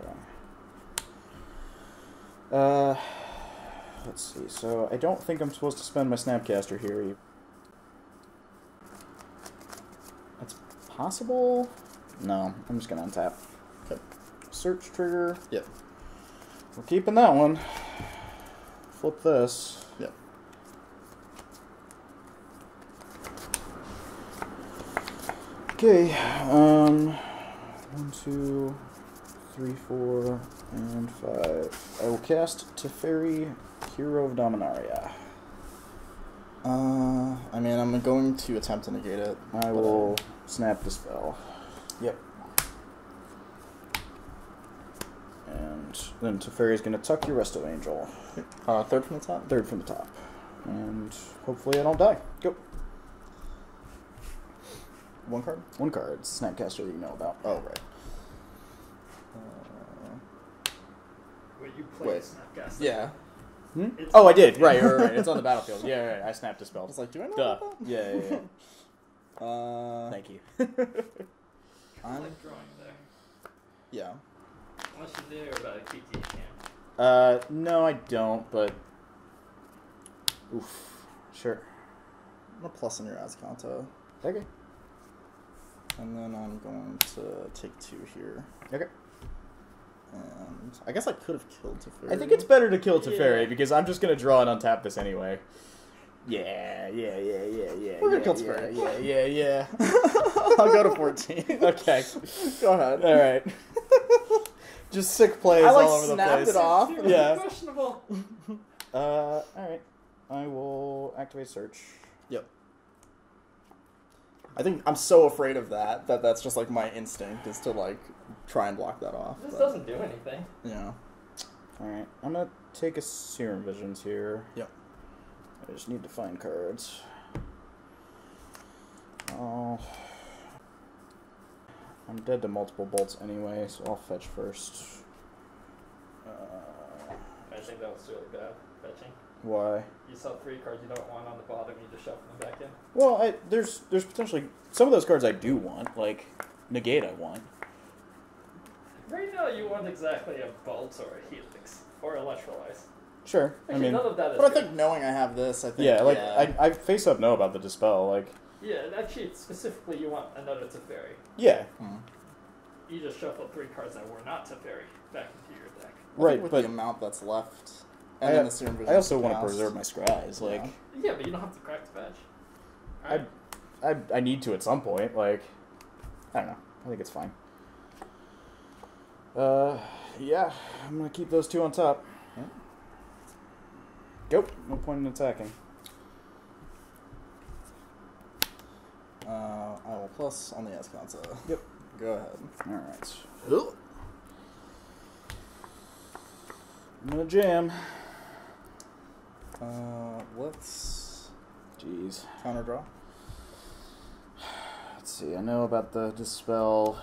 Let's see. So I don't think I'm supposed to spend my Snapcaster here. That's possible. No, I'm just gonna untap. Okay. Search trigger. Yep. We're keeping that one. Flip this. Yep. Okay. 1, 2, 3, 4, and 5. I will cast Teferi, Hero of Dominaria. I mean, I'm going to attempt to negate it. I will snap the spell. Yep. And then Teferi is going to tuck your Resto Angel. Third from the top? Third from the top. And hopefully I don't die. Go. 1 card? 1 card. Snapcaster that you know about. Oh, right. Wait, you play Wait. Snapcaster? Yeah. Hmm? Oh, I did. Right. It's on the battlefield. Yeah, right. I snapped a I spell. was like, do I know Duh. about that? Yeah. Thank you. I like drawing there. Yeah. Unless you knew about a Kiki, you can't. No, I don't, but... Oof. Sure. I'm going to plus in your Azcanta. Okay. And then I'm going to take 2 here. Okay. And I guess I could have killed Teferi. I think it's better to kill Teferi, Yeah. because I'm just going to draw and untap this anyway. Yeah. We're gonna kill Teferi. Yeah. I'll go to 14. Okay. Go ahead. All right. Just sick plays I, all over the snapped place. it off. Yeah. Questionable. All right. I will activate search. Yep. I think I'm so afraid of that's just like my instinct is to like try and block that off. This but, doesn't do anything. Yeah. All right. I'm gonna take a Serum Visions here. Yep. I just need to find cards. Oh. I'm dead to multiple bolts anyway, so I'll fetch first. I think that was really bad fetching. Why? You saw 3 cards you don't want on the bottom, you just shuffle them back in. Well, there's potentially some of those cards I do want, like Negate I want. Right now you want exactly a Bolt or a Helix or Electrolyze. Sure. Actually, I mean, none of that is But I good. think knowing I have this, I think yeah, like I face up know about the Dispel, like Yeah, actually, specifically you want another Teferi. yeah, You just shuffled 3 cards that were not Teferi back into your deck. I right. think with But the amount that's left, and then the Serum Vision I also want to cast, preserve my scries. Like Yeah, but you don't have to crack the badge. Alright. I need to at some point. Like I don't know. I think it's fine. Yeah, I'm gonna keep those 2 on top. Yeah. Go. No point in attacking. I will plus on the Azcanta. Yep. Go ahead. All right. I'm gonna jam. Let's Jeez. counter draw. Let's see. I know about the Dispel.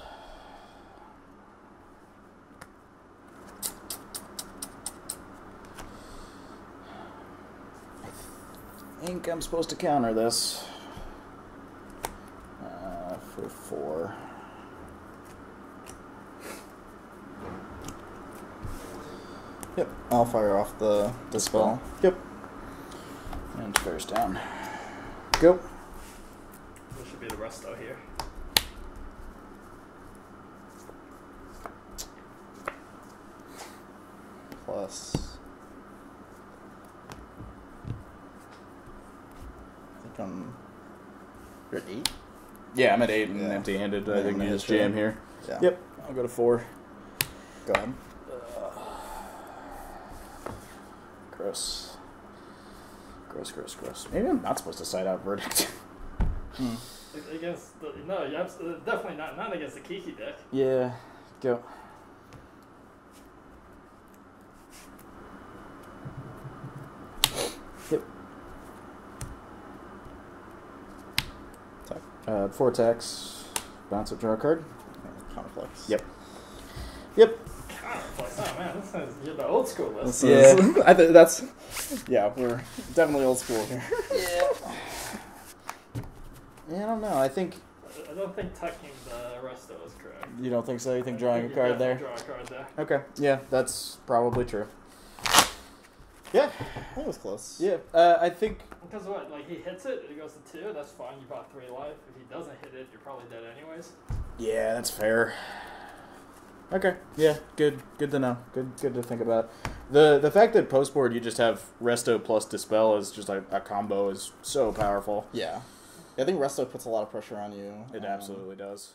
I think I'm supposed to counter this for 4. Yep. I'll fire off the Dispel. Yep. And first down. Go. This should be the resto here. Plus. I think you're at 8? Yeah, I'm at 8 and Yeah. empty-handed. Yeah, I think I'm I at just 8 jam too. here. Yeah. Yep. I'll go to 4. Go ahead. Gross. Maybe I'm not supposed to side out Verdict. Against the, no, you definitely not against the Kiki deck. Yeah. Go. Yep. Attack. 4 attacks. Bounce up, draw a card. Counterflex. Yep. Yep. Oh man, this is you're the old school list. I think that's we're definitely old school here. Yeah, I don't know. I don't think tucking the resto is correct. You don't think so? You think drawing a card there? Draw a card there. Okay. Yeah, that's probably true. Yeah. That was close. Yeah. I think. Because what? Like he hits it, it goes to 2. That's fine. You bought 3 life. If he doesn't hit it, you're probably dead anyways. Yeah, that's fair. Okay. Yeah. Good. Good to know. Good to think about. The fact that post board you just have resto plus dispel is just like a combo is so powerful. Yeah. I think resto puts a lot of pressure on you. It absolutely does.